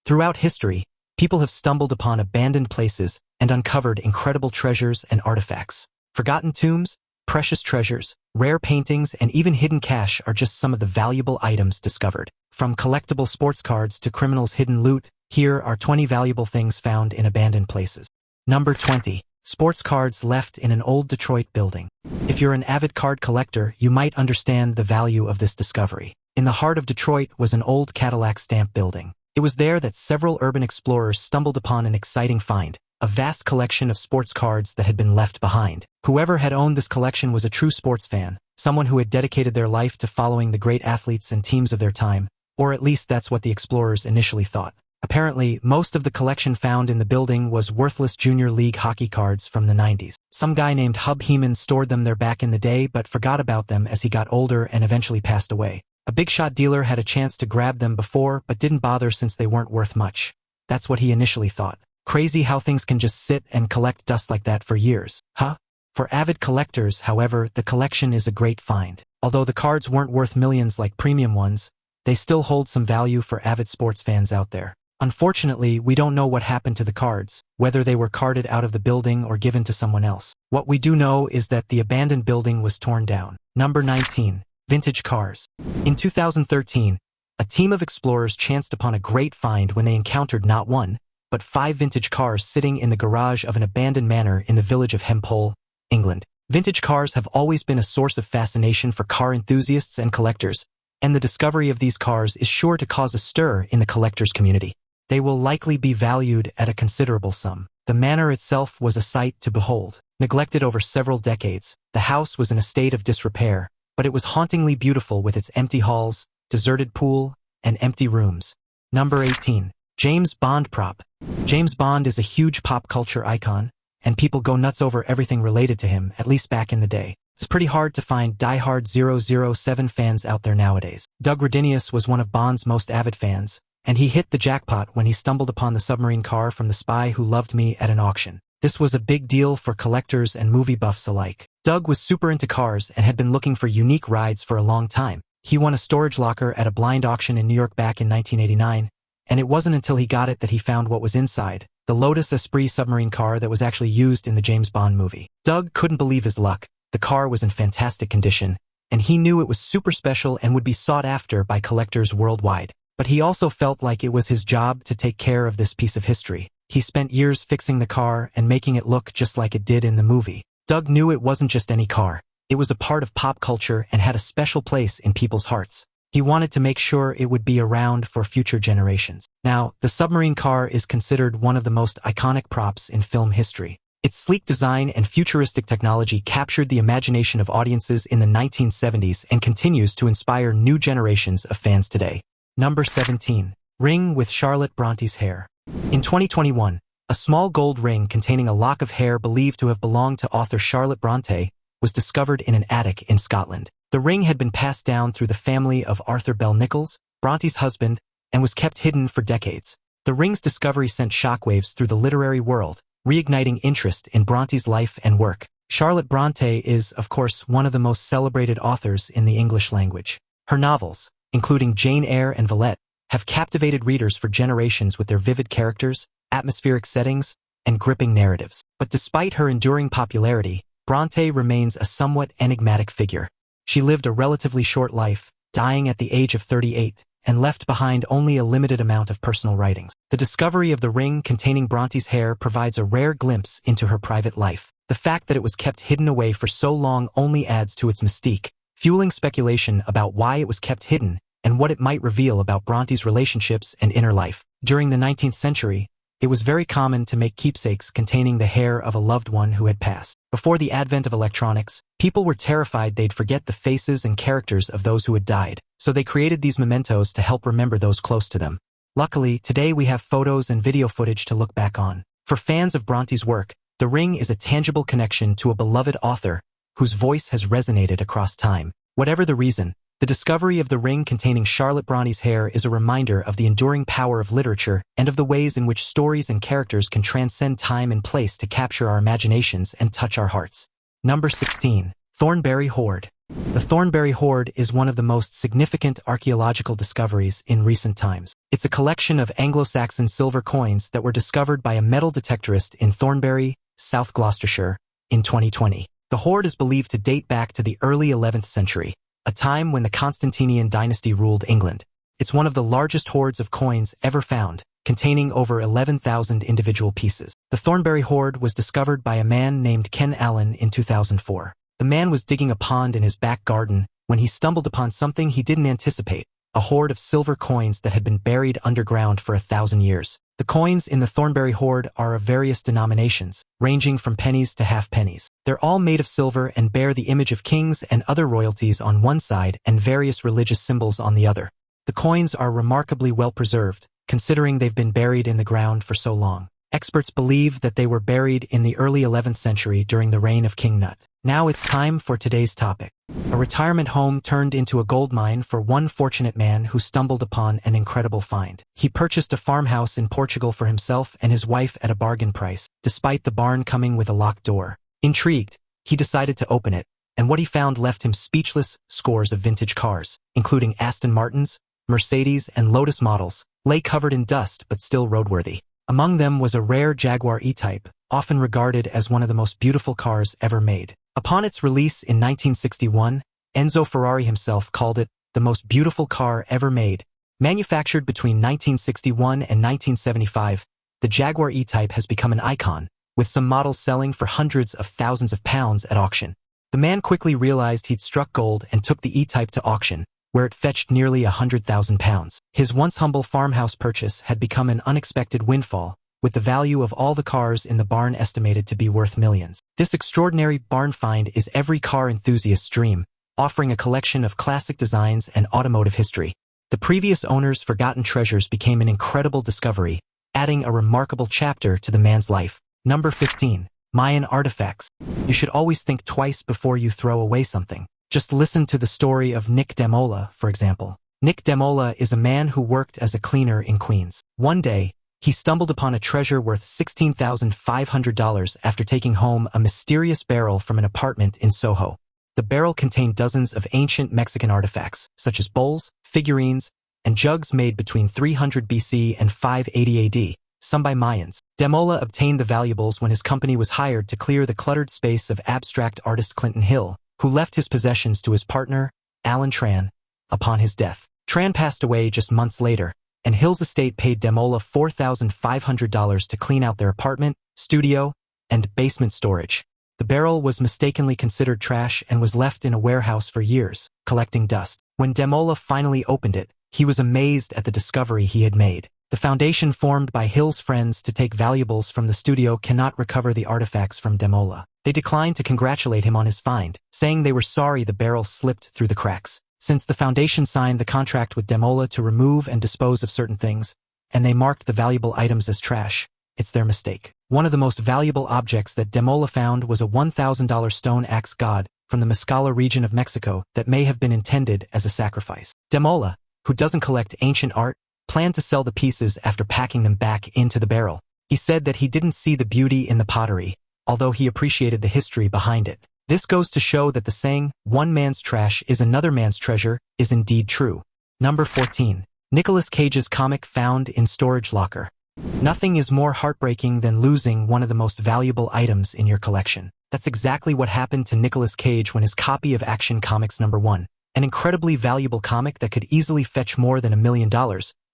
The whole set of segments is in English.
Throughout history, people have stumbled upon abandoned places and uncovered incredible treasures and artifacts. Forgotten tombs, precious treasures, rare paintings, and even hidden cash are just some of the valuable items discovered. From collectible sports cards to criminals' hidden loot, here are 20 valuable things found in abandoned places. Number 20. Sports cards left in an old Detroit building. If you're an avid card collector, you might understand the value of this discovery. In the heart of Detroit was an old Cadillac stamp building. It was there that several urban explorers stumbled upon an exciting find, a vast collection of sports cards that had been left behind. Whoever had owned this collection was a true sports fan, someone who had dedicated their life to following the great athletes and teams of their time, or at least that's what the explorers initially thought. Apparently, most of the collection found in the building was worthless junior league hockey cards from the 90s. Some guy named Hub Heeman stored them there back in the day but forgot about them as he got older and eventually passed away. A big shot dealer had a chance to grab them before but didn't bother since they weren't worth much. That's what he initially thought. Crazy how things can just sit and collect dust like that for years, huh? For avid collectors, however, the collection is a great find. Although the cards weren't worth millions like premium ones, they still hold some value for avid sports fans out there. Unfortunately, we don't know what happened to the cards, whether they were carted out of the building or given to someone else. What we do know is that the abandoned building was torn down. Number 19. Vintage cars. In 2013, a team of explorers chanced upon a great find when they encountered not one, but 5 vintage cars sitting in the garage of an abandoned manor in the village of Hempole, England. Vintage cars have always been a source of fascination for car enthusiasts and collectors, and the discovery of these cars is sure to cause a stir in the collectors' community. They will likely be valued at a considerable sum. The manor itself was a sight to behold. Neglected over several decades, the house was in a state of disrepair, but it was hauntingly beautiful with its empty halls, deserted pool, and empty rooms. Number 18. James Bond prop. James Bond is a huge pop culture icon, and people go nuts over everything related to him, at least back in the day. It's pretty hard to find die-hard 007 fans out there nowadays. Doug Redinius was one of Bond's most avid fans, and he hit the jackpot when he stumbled upon the submarine car from The Spy Who Loved Me at an auction. This was a big deal for collectors and movie buffs alike. Doug was super into cars and had been looking for unique rides for a long time. He won a storage locker at a blind auction in New York back in 1989, and it wasn't until he got it that he found what was inside, the Lotus Esprit submarine car that was actually used in the James Bond movie. Doug couldn't believe his luck. The car was in fantastic condition, and he knew it was super special and would be sought after by collectors worldwide. But he also felt like it was his job to take care of this piece of history. He spent years fixing the car and making it look just like it did in the movie. Doug knew it wasn't just any car. It was a part of pop culture and had a special place in people's hearts. He wanted to make sure it would be around for future generations. Now, the submarine car is considered one of the most iconic props in film history. Its sleek design and futuristic technology captured the imagination of audiences in the 1970s and continues to inspire new generations of fans today. Number 17. Ring with Charlotte Bronte's hair. In 2021, a small gold ring containing a lock of hair believed to have belonged to author Charlotte Bronte was discovered in an attic in Scotland. The ring had been passed down through the family of Arthur Bell Nicholls, Bronte's husband, and was kept hidden for decades. The ring's discovery sent shockwaves through the literary world, reigniting interest in Bronte's life and work. Charlotte Bronte is, of course, one of the most celebrated authors in the English language. Her novels, including Jane Eyre and Villette, have captivated readers for generations with their vivid characters, atmospheric settings, and gripping narratives. But despite her enduring popularity, Bronte remains a somewhat enigmatic figure. She lived a relatively short life, dying at the age of 38, and left behind only a limited amount of personal writings. The discovery of the ring containing Bronte's hair provides a rare glimpse into her private life. The fact that it was kept hidden away for so long only adds to its mystique, fueling speculation about why it was kept hidden and what it might reveal about Bronte's relationships and inner life. During the 19th century, it was very common to make keepsakes containing the hair of a loved one who had passed. Before the advent of electronics, people were terrified they'd forget the faces and characters of those who had died, so they created these mementos to help remember those close to them. Luckily, today we have photos and video footage to look back on. For fans of Bronte's work, the ring is a tangible connection to a beloved author whose voice has resonated across time. Whatever the reason, the discovery of the ring containing Charlotte Bronte's hair is a reminder of the enduring power of literature and of the ways in which stories and characters can transcend time and place to capture our imaginations and touch our hearts. Number 16. Thornberry Horde. The Thornberry Horde is one of the most significant archaeological discoveries in recent times. It's a collection of Anglo-Saxon silver coins that were discovered by a metal detectorist in Thornberry, South Gloucestershire, in 2020. The hoard is believed to date back to the early 11th century, a time when the Constantinian dynasty ruled England. It's one of the largest hoards of coins ever found, containing over 11,000 individual pieces. The Thornberry Horde was discovered by a man named Ken Allen in 2004. The man was digging a pond in his back garden when he stumbled upon something he didn't anticipate, a hoard of silver coins that had been buried underground for 1,000 years. The coins in the Thornberry Horde are of various denominations, ranging from pennies to half pennies. They're all made of silver and bear the image of kings and other royalties on one side and various religious symbols on the other. The coins are remarkably well preserved, considering they've been buried in the ground for so long. Experts believe that they were buried in the early 11th century during the reign of King Nut. Now it's time for today's topic. A retirement home turned into a gold mine for one fortunate man who stumbled upon an incredible find. He purchased a farmhouse in Portugal for himself and his wife at a bargain price, despite the barn coming with a locked door. Intrigued, he decided to open it, and what he found left him speechless. Scores of vintage cars, including Aston Martins, Mercedes, and Lotus models, lay covered in dust but still roadworthy. Among them was a rare Jaguar EType, often regarded as one of the most beautiful cars ever made. Upon its release in 1961, Enzo Ferrari himself called it the most beautiful car ever made. Manufactured between 1961 and 1975, the Jaguar EType has become an icon, with some models selling for hundreds of thousands of pounds at auction. The man quickly realized he'd struck gold and took the EType to auction, where it fetched nearly £100,000. His once humble farmhouse purchase had become an unexpected windfall, with the value of all the cars in the barn estimated to be worth millions. This extraordinary barn find is every car enthusiast's dream, offering a collection of classic designs and automotive history. The previous owner's forgotten treasures became an incredible discovery, adding a remarkable chapter to the man's life. Number 15. Mayan artifacts. You should always think twice before you throw away something. Just listen to the story of Nick Demola, for example. Nick Demola is a man who worked as a cleaner in Queens. One day, he stumbled upon a treasure worth $16,500 after taking home a mysterious barrel from an apartment in Soho. The barrel contained dozens of ancient Mexican artifacts, such as bowls, figurines, and jugs made between 300 BC and 580 AD, some by Mayans. Demola obtained the valuables when his company was hired to clear the cluttered space of abstract artist Clinton Hill, who left his possessions to his partner, Alan Tran, upon his death. Tran passed away just months later, and Hill's estate paid Demola $4,500 to clean out their apartment, studio, and basement storage. The barrel was mistakenly considered trash and was left in a warehouse for years, collecting dust. When Demola finally opened it, he was amazed at the discovery he had made. The foundation formed by Hill's friends to take valuables from the studio cannot recover the artifacts from Demola. They declined to congratulate him on his find, saying they were sorry the barrel slipped through the cracks. Since the foundation signed the contract with Demola to remove and dispose of certain things, and they marked the valuable items as trash, it's their mistake. One of the most valuable objects that Demola found was a $1,000 stone axe god from the Mescala region of Mexico that may have been intended as a sacrifice. Demola, who doesn't collect ancient art, planned to sell the pieces after packing them back into the barrel. He said that he didn't see the beauty in the pottery, although he appreciated the history behind it. This goes to show that the saying, "one man's trash is another man's treasure," is indeed true. Number 14. Nicolas Cage's comic found in storage locker. Nothing is more heartbreaking than losing one of the most valuable items in your collection. That's exactly what happened to Nicolas Cage when his copy of Action Comics #1, an incredibly valuable comic that could easily fetch more than $1 million,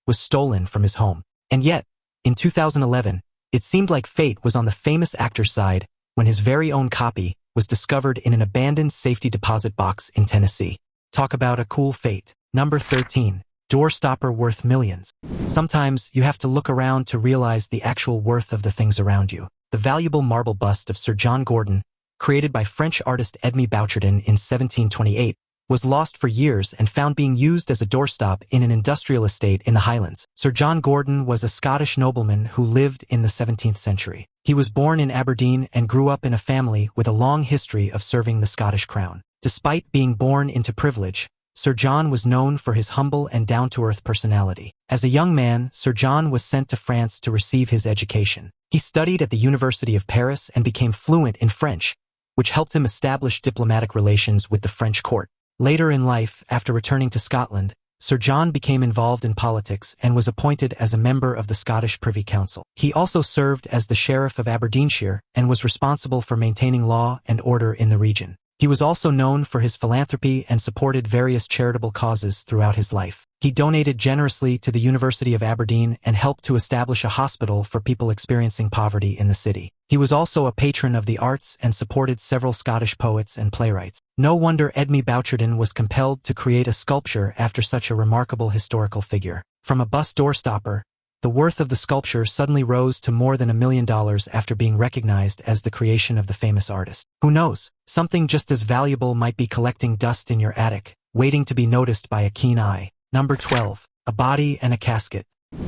was stolen from his home. And yet, in 2011, it seemed like fate was on the famous actor's side when his very own copy was discovered in an abandoned safety deposit box in Tennessee. Talk about a cool fate. Number 13. Doorstopper worth millions. Sometimes you have to look around to realize the actual worth of the things around you. The valuable marble bust of Sir John Gordon, created by French artist Edme Bouchardon in 1728, was lost for years and found being used as a doorstop in an industrial estate in the Highlands. Sir John Gordon was a Scottish nobleman who lived in the 17th century. He was born in Aberdeen and grew up in a family with a long history of serving the Scottish crown. Despite being born into privilege, Sir John was known for his humble and down-to-earth personality. As a young man, Sir John was sent to France to receive his education. He studied at the University of Paris and became fluent in French, which helped him establish diplomatic relations with the French court. Later in life, after returning to Scotland, Sir John became involved in politics and was appointed as a member of the Scottish Privy Council. He also served as the Sheriff of Aberdeenshire and was responsible for maintaining law and order in the region. He was also known for his philanthropy and supported various charitable causes throughout his life. He donated generously to the University of Aberdeen and helped to establish a hospital for people experiencing poverty in the city. He was also a patron of the arts and supported several Scottish poets and playwrights. No wonder Edme Bouchardon was compelled to create a sculpture after such a remarkable historical figure. From a bust doorstopper, the worth of the sculpture suddenly rose to more than $1 million after being recognized as the creation of the famous artist. Who knows? Something just as valuable might be collecting dust in your attic, waiting to be noticed by a keen eye. Number 12. A body and a casket.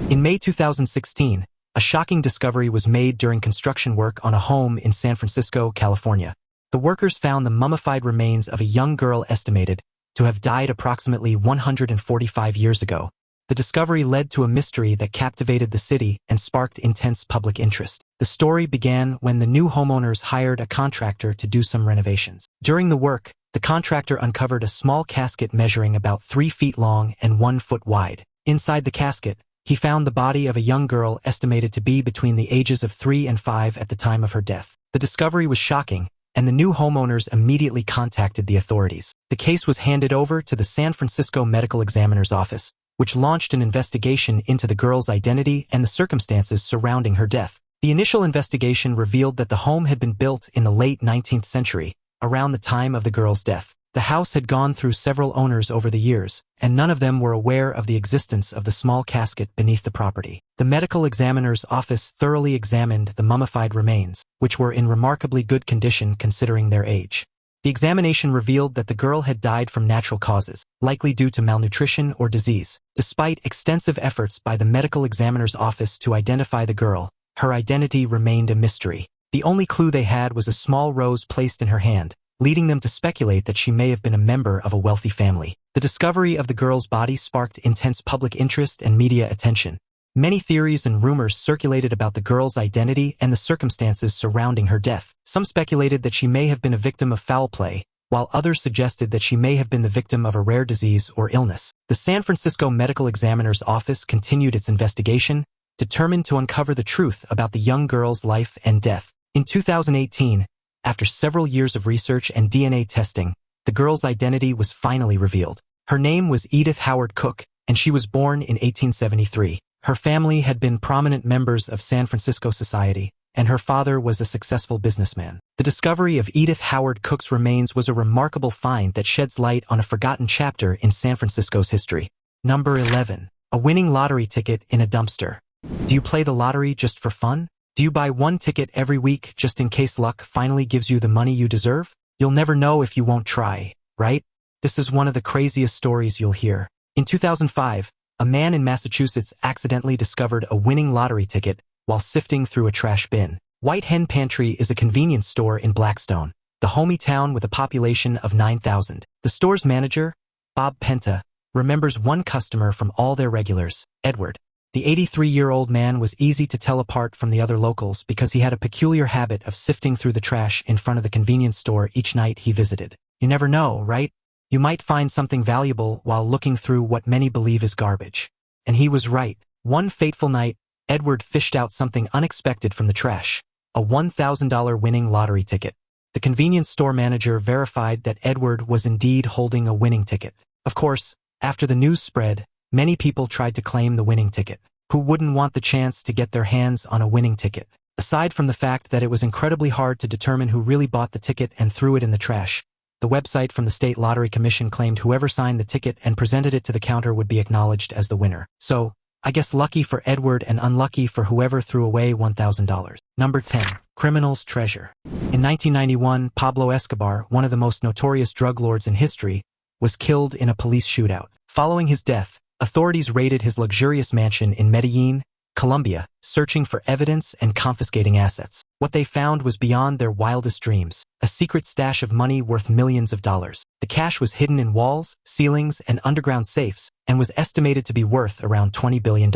In May 2016, a shocking discovery was made during construction work on a home in San Francisco, California. The workers found the mummified remains of a young girl estimated to have died approximately 145 years ago. The discovery led to a mystery that captivated the city and sparked intense public interest. The story began when the new homeowners hired a contractor to do some renovations. During the work, the contractor uncovered a small casket measuring about 3 feet long and 1 foot wide. Inside the casket, he found the body of a young girl estimated to be between the ages of 3 and 5 at the time of her death. The discovery was shocking, and the new homeowners immediately contacted the authorities. The case was handed over to the San Francisco Medical Examiner's Office, which launched an investigation into the girl's identity and the circumstances surrounding her death. The initial investigation revealed that the home had been built in the late 19th century, around the time of the girl's death. The house had gone through several owners over the years, and none of them were aware of the existence of the small casket beneath the property. The medical examiner's office thoroughly examined the mummified remains, which were in remarkably good condition considering their age. The examination revealed that the girl had died from natural causes, likely due to malnutrition or disease. Despite extensive efforts by the medical examiner's office to identify the girl, her identity remained a mystery. The only clue they had was a small rose placed in her hand, leading them to speculate that she may have been a member of a wealthy family. The discovery of the girl's body sparked intense public interest and media attention. Many theories and rumors circulated about the girl's identity and the circumstances surrounding her death. Some speculated that she may have been a victim of foul play, while others suggested that she may have been the victim of a rare disease or illness. The San Francisco Medical Examiner's Office continued its investigation, determined to uncover the truth about the young girl's life and death. In 2018, after several years of research and DNA testing, the girl's identity was finally revealed. Her name was Edith Howard Cook, and she was born in 1873. Her family had been prominent members of San Francisco society, and her father was a successful businessman. The discovery of Edith Howard Cook's remains was a remarkable find that sheds light on a forgotten chapter in San Francisco's history. Number 11. A winning lottery ticket in a dumpster. Do you play the lottery just for fun? Do you buy one ticket every week just in case luck finally gives you the money you deserve? You'll never know if you won't try, right? This is one of the craziest stories you'll hear. In 2005, a man in Massachusetts accidentally discovered a winning lottery ticket while sifting through a trash bin. White Hen Pantry is a convenience store in Blackstone, the homey town with a population of 9,000. The store's manager, Bob Penta, remembers one customer from all their regulars, Edward. The 83-year-old man was easy to tell apart from the other locals because he had a peculiar habit of sifting through the trash in front of the convenience store each night he visited. You never know, right? You might find something valuable while looking through what many believe is garbage. And he was right. One fateful night, Edward fished out something unexpected from the trash, a $1,000 winning lottery ticket. The convenience store manager verified that Edward was indeed holding a winning ticket. Of course, after the news spread, many people tried to claim the winning ticket. Who wouldn't want the chance to get their hands on a winning ticket? Aside from the fact that it was incredibly hard to determine who really bought the ticket and threw it in the trash, the website from the State Lottery Commission claimed whoever signed the ticket and presented it to the counter would be acknowledged as the winner. So, I guess lucky for Edward and unlucky for whoever threw away $1,000. Number 10. Criminal's treasure. In 1991, Pablo Escobar, one of the most notorious drug lords in history, was killed in a police shootout. Following his death, authorities raided his luxurious mansion in Medellin Colombia, searching for evidence and confiscating assets. What they found was beyond their wildest dreams, a secret stash of money worth millions of dollars. The cash was hidden in walls, ceilings, and underground safes, and was estimated to be worth around $20 billion.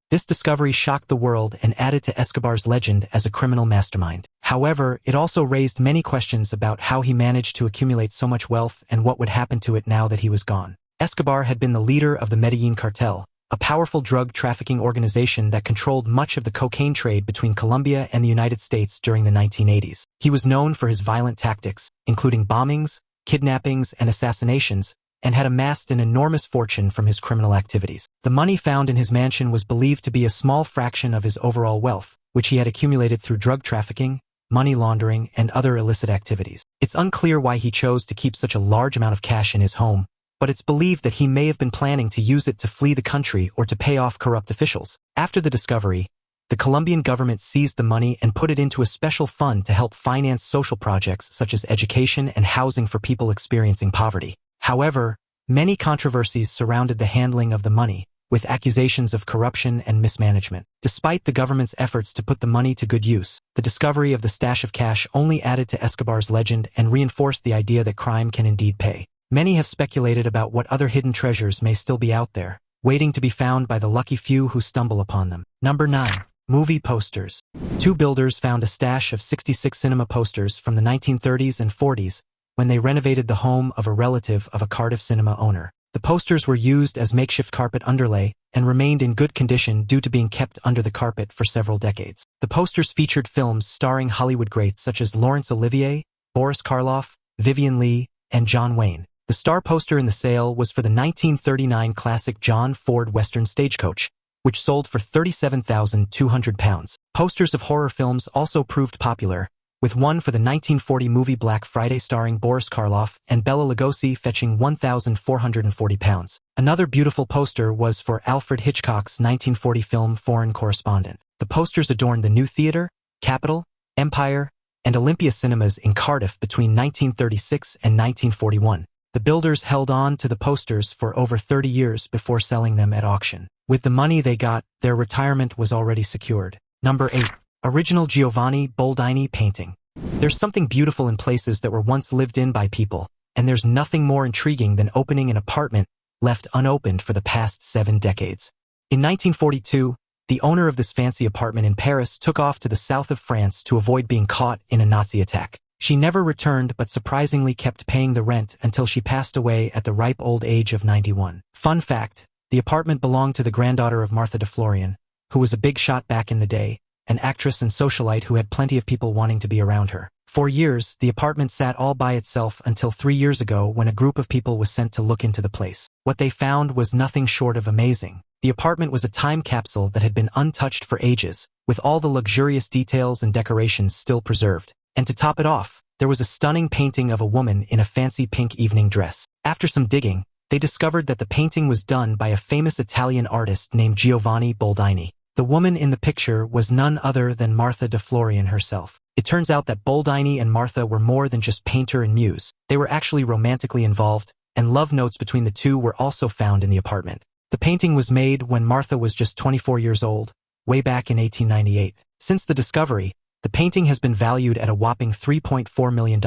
This discovery shocked the world and added to Escobar's legend as a criminal mastermind. However, it also raised many questions about how he managed to accumulate so much wealth and what would happen to it now that he was gone. Escobar had been the leader of the Medellin cartel, a powerful drug trafficking organization that controlled much of the cocaine trade between Colombia and the United States during the 1980s. He was known for his violent tactics, including bombings, kidnappings, and assassinations, and had amassed an enormous fortune from his criminal activities. The money found in his mansion was believed to be a small fraction of his overall wealth, which he had accumulated through drug trafficking, money laundering, and other illicit activities. It's unclear why he chose to keep such a large amount of cash in his home, but it's believed that he may have been planning to use it to flee the country or to pay off corrupt officials. After the discovery, the Colombian government seized the money and put it into a special fund to help finance social projects such as education and housing for people experiencing poverty. However, many controversies surrounded the handling of the money, with accusations of corruption and mismanagement. Despite the government's efforts to put the money to good use, the discovery of the stash of cash only added to Escobar's legend and reinforced the idea that crime can indeed pay. Many have speculated about what other hidden treasures may still be out there, waiting to be found by the lucky few who stumble upon them. Number 9. Movie posters. Two builders found a stash of 66 cinema posters from the 1930s and 40s when they renovated the home of a relative of a Cardiff cinema owner. The posters were used as makeshift carpet underlay and remained in good condition due to being kept under the carpet for several decades. The posters featured films starring Hollywood greats such as Laurence Olivier, Boris Karloff, Vivien Leigh, and John Wayne. The star poster in the sale was for the 1939 classic John Ford Western Stagecoach, which sold for £37,200. Posters of horror films also proved popular, with one for the 1940 movie Black Friday starring Boris Karloff and Bela Lugosi fetching £1,440. Another beautiful poster was for Alfred Hitchcock's 1940 film Foreign Correspondent. The posters adorned the New Theatre, Capitol, Empire, and Olympia cinemas in Cardiff between 1936 and 1941. The builders held on to the posters for over 30 years before selling them at auction. With the money they got, their retirement was already secured. Number 8. Original Giovani Bellini painting. There's something beautiful in places that were once lived in by people, and there's nothing more intriguing than opening an apartment left unopened for the past 7 decades. In 1942, the owner of this fancy apartment in Paris took off to the south of France to avoid being caught in a Nazi attack. She never returned but surprisingly kept paying the rent until she passed away at the ripe old age of 91. Fun fact, the apartment belonged to the granddaughter of Martha de Florian, who was a big shot back in the day, an actress and socialite who had plenty of people wanting to be around her. For years, the apartment sat all by itself until 3 years ago when a group of people was sent to look into the place. What they found was nothing short of amazing. The apartment was a time capsule that had been untouched for ages, with all the luxurious details and decorations still preserved. And to top it off, there was a stunning painting of a woman in a fancy pink evening dress. After some digging, they discovered that the painting was done by a famous Italian artist named Giovani Bellini. The woman in the picture was none other than Martha de Florian herself. It turns out that Bellini and Martha were more than just painter and muse. They were actually romantically involved, and love notes between the two were also found in the apartment. The painting was made when Martha was just 24 years old, way back in 1898. Since the discovery, the painting has been valued at a whopping $3.4 million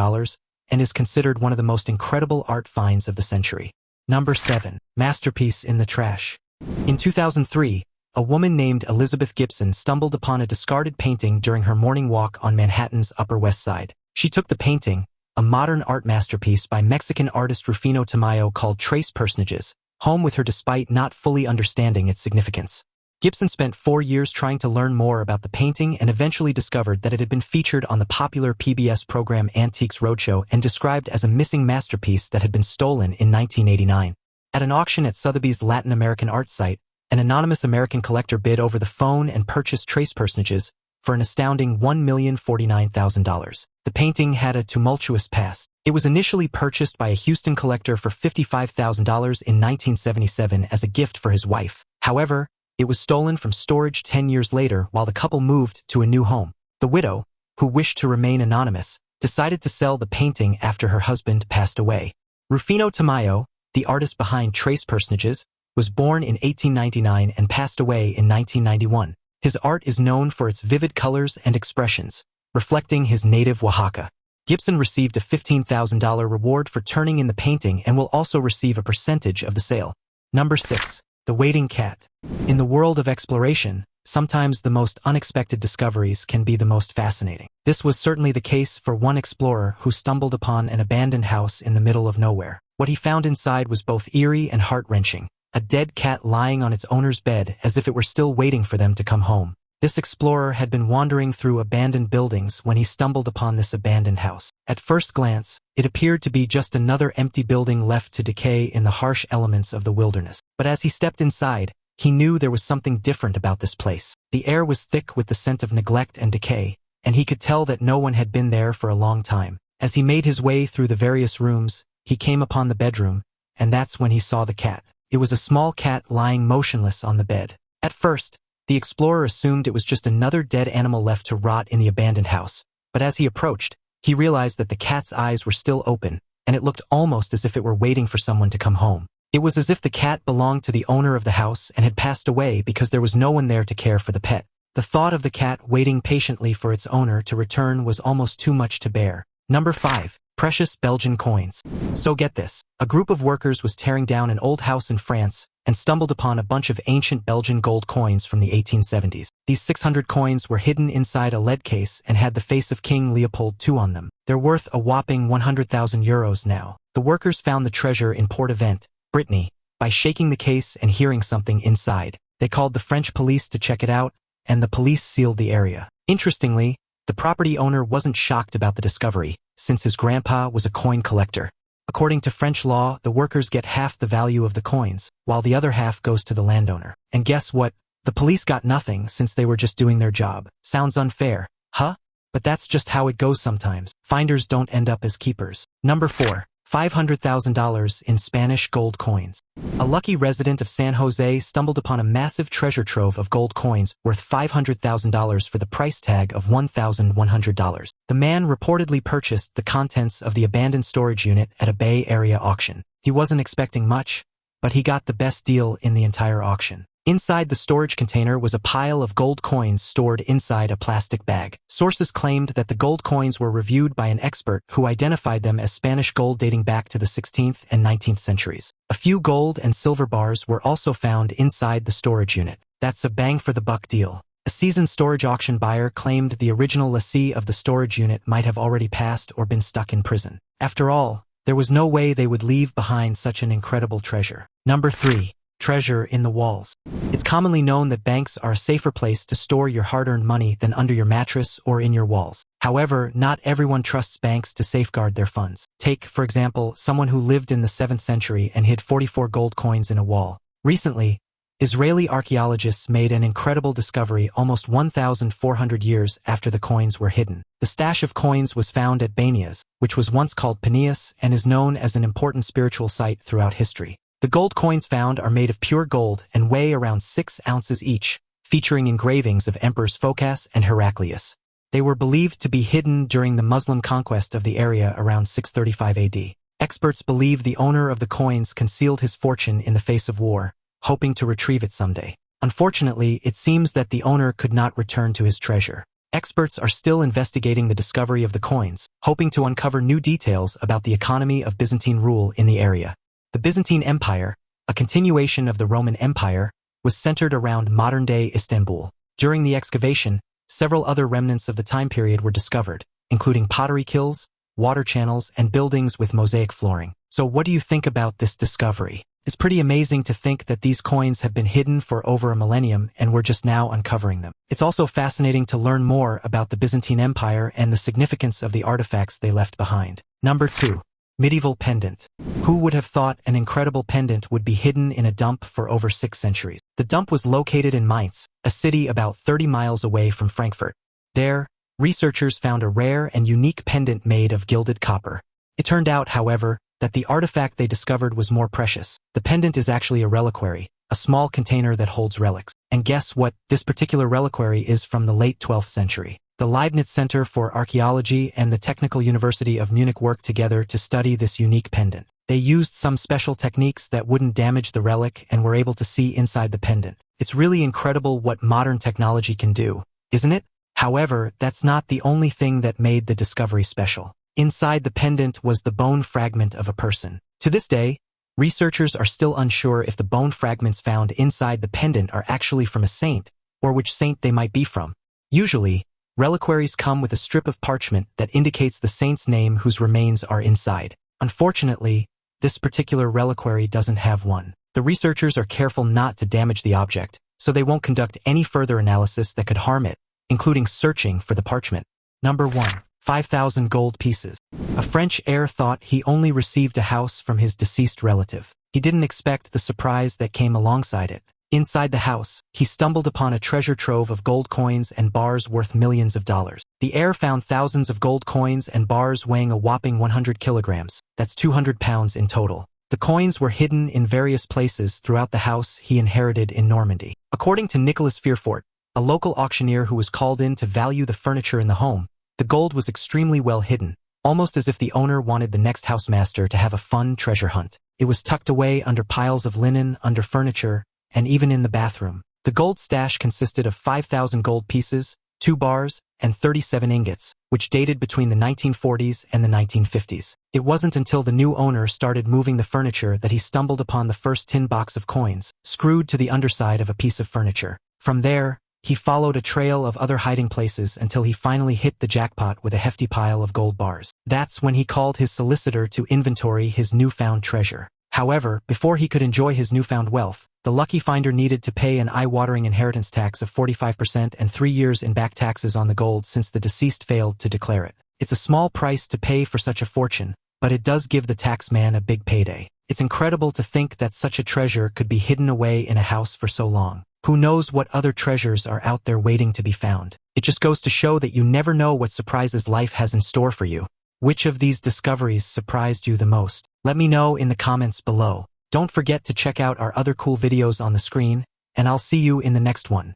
and is considered one of the most incredible art finds of the century. Number 7. Masterpiece in the trash. In 2003, a woman named Elizabeth Gibson stumbled upon a discarded painting during her morning walk on Manhattan's Upper West Side. She took the painting, a modern art masterpiece by Mexican artist Rufino Tamayo called Trace Personages, home with her despite not fully understanding its significance. Gibson spent 4 years trying to learn more about the painting and eventually discovered that it had been featured on the popular PBS program Antiques Roadshow and described as a missing masterpiece that had been stolen in 1989. At an auction at Sotheby's Latin American art site, an anonymous American collector bid over the phone and purchased Trace Personages for an astounding $1,049,000. The painting had a tumultuous past. It was initially purchased by a Houston collector for $55,000 in 1977 as a gift for his wife. However, it was stolen from storage 10 years later while the couple moved to a new home. The widow, who wished to remain anonymous, decided to sell the painting after her husband passed away. Rufino Tamayo, the artist behind Trace Personages, was born in 1899 and passed away in 1991. His art is known for its vivid colors and expressions, reflecting his native Oaxaca. Gibson received a $15,000 reward for turning in the painting and will also receive a percentage of the sale. Number 6. The Waiting Cat. In the world of exploration, sometimes the most unexpected discoveries can be the most fascinating. This was certainly the case for one explorer who stumbled upon an abandoned house in the middle of nowhere. What he found inside was both eerie and heart-wrenching, a dead cat lying on its owner's bed as if it were still waiting for them to come home. This explorer had been wandering through abandoned buildings when he stumbled upon this abandoned house. At first glance, it appeared to be just another empty building left to decay in the harsh elements of the wilderness. But as he stepped inside, he knew there was something different about this place. The air was thick with the scent of neglect and decay, and he could tell that no one had been there for a long time. As he made his way through the various rooms, he came upon the bedroom, and that's when he saw the cat. It was a small cat lying motionless on the bed. At first, the explorer assumed it was just another dead animal left to rot in the abandoned house, but as he approached, he realized that the cat's eyes were still open, and it looked almost as if it were waiting for someone to come home. It was as if the cat belonged to the owner of the house and had passed away because there was no one there to care for the pet. The thought of the cat waiting patiently for its owner to return was almost too much to bear. Number 5. Precious Belgian coins. So get this. A group of workers was tearing down an old house in France and stumbled upon a bunch of ancient Belgian gold coins from the 1870s. These 600 coins were hidden inside a lead case and had the face of King Leopold II on them. They're worth a whopping 100,000 euros now. The workers found the treasure in Port-Avenant, Brittany, by shaking the case and hearing something inside. They called the French police to check it out, and the police sealed the area. Interestingly, the property owner wasn't shocked about the discovery, since his grandpa was a coin collector. According to French law, the workers get half the value of the coins, while the other half goes to the landowner. And guess what? The police got nothing since they were just doing their job. Sounds unfair, huh? But that's just how it goes sometimes. Finders don't end up as keepers. Number 4. $500,000 in Spanish gold coins. A lucky resident of San Jose stumbled upon a massive treasure trove of gold coins worth $500,000 for the price tag of $1,100. The man reportedly purchased the contents of the abandoned storage unit at a Bay Area auction. He wasn't expecting much, but he got the best deal in the entire auction. Inside the storage container was a pile of gold coins stored inside a plastic bag. Sources claimed that the gold coins were reviewed by an expert who identified them as Spanish gold dating back to the 16th and 19th centuries. A few gold and silver bars were also found inside the storage unit. That's a bang-for-the-buck deal. A seasoned storage auction buyer claimed the original lessee of the storage unit might have already passed or been stuck in prison. After all, there was no way they would leave behind such an incredible treasure. Number 3. Treasure in the walls. It's commonly known that banks are a safer place to store your hard-earned money than under your mattress or in your walls. However, not everyone trusts banks to safeguard their funds. Take, for example, someone who lived in the 7th century and hid 44 gold coins in a wall. Recently, Israeli archaeologists made an incredible discovery almost 1,400 years after the coins were hidden. The stash of coins was found at Banias, which was once called Panias and is known as an important spiritual site throughout history. The gold coins found are made of pure gold and weigh around 6 ounces each, featuring engravings of Emperors Phocas and Heraclius. They were believed to be hidden during the Muslim conquest of the area around 635 AD. Experts believe the owner of the coins concealed his fortune in the face of war, hoping to retrieve it someday. Unfortunately, it seems that the owner could not return to his treasure. Experts are still investigating the discovery of the coins, hoping to uncover new details about the economy of Byzantine rule in the area. The Byzantine Empire, a continuation of the Roman Empire, was centered around modern-day Istanbul. During the excavation, several other remnants of the time period were discovered, including pottery kilns, water channels, and buildings with mosaic flooring. So what do you think about this discovery? It's pretty amazing to think that these coins have been hidden for over a millennium and we're just now uncovering them. It's also fascinating to learn more about the Byzantine Empire and the significance of the artifacts they left behind. Number 2. Medieval pendant. Who would have thought an incredible pendant would be hidden in a dump for over 6 centuries? The dump was located in Mainz, a city about 30 miles away from Frankfurt. There, researchers found a rare and unique pendant made of gilded copper. It turned out, however, that the artifact they discovered was more precious. The pendant is actually a reliquary, a small container that holds relics. And guess what? This particular reliquary is from the late 12th century. The Leibniz Center for Archaeology and the Technical University of Munich worked together to study this unique pendant. They used some special techniques that wouldn't damage the relic and were able to see inside the pendant. It's really incredible what modern technology can do, isn't it? However, that's not the only thing that made the discovery special. Inside the pendant was the bone fragment of a person. To this day, researchers are still unsure if the bone fragments found inside the pendant are actually from a saint, or which saint they might be from. Usually, reliquaries come with a strip of parchment that indicates the saint's name whose remains are inside. Unfortunately, this particular reliquary doesn't have one. The researchers are careful not to damage the object, so they won't conduct any further analysis that could harm it, including searching for the parchment. Number 1. 5,000 gold pieces. A French heir thought he only received a house from his deceased relative. He didn't expect the surprise that came alongside it. Inside the house, he stumbled upon a treasure trove of gold coins and bars worth millions of dollars. The heir found thousands of gold coins and bars weighing a whopping 100 kilograms. That's 200 pounds in total. The coins were hidden in various places throughout the house he inherited in Normandy. According to Nicholas Fearfort, a local auctioneer who was called in to value the furniture in the home, the gold was extremely well hidden, almost as if the owner wanted the next housemaster to have a fun treasure hunt. It was tucked away under piles of linen, under furniture, and even in the bathroom. The gold stash consisted of 5,000 gold pieces, 2 bars, and 37 ingots, which dated between the 1940s and the 1950s. It wasn't until the new owner started moving the furniture that he stumbled upon the first tin box of coins, screwed to the underside of a piece of furniture. From there, he followed a trail of other hiding places until he finally hit the jackpot with a hefty pile of gold bars. That's when he called his solicitor to inventory his newfound treasure. However, before he could enjoy his newfound wealth, the lucky finder needed to pay an eye-watering inheritance tax of 45% and 3 years in back taxes on the gold since the deceased failed to declare it. It's a small price to pay for such a fortune, but it does give the tax man a big payday. It's incredible to think that such a treasure could be hidden away in a house for so long. Who knows what other treasures are out there waiting to be found? It just goes to show that you never know what surprises life has in store for you. Which of these discoveries surprised you the most? Let me know in the comments below. Don't forget to check out our other cool videos on the screen, and I'll see you in the next one.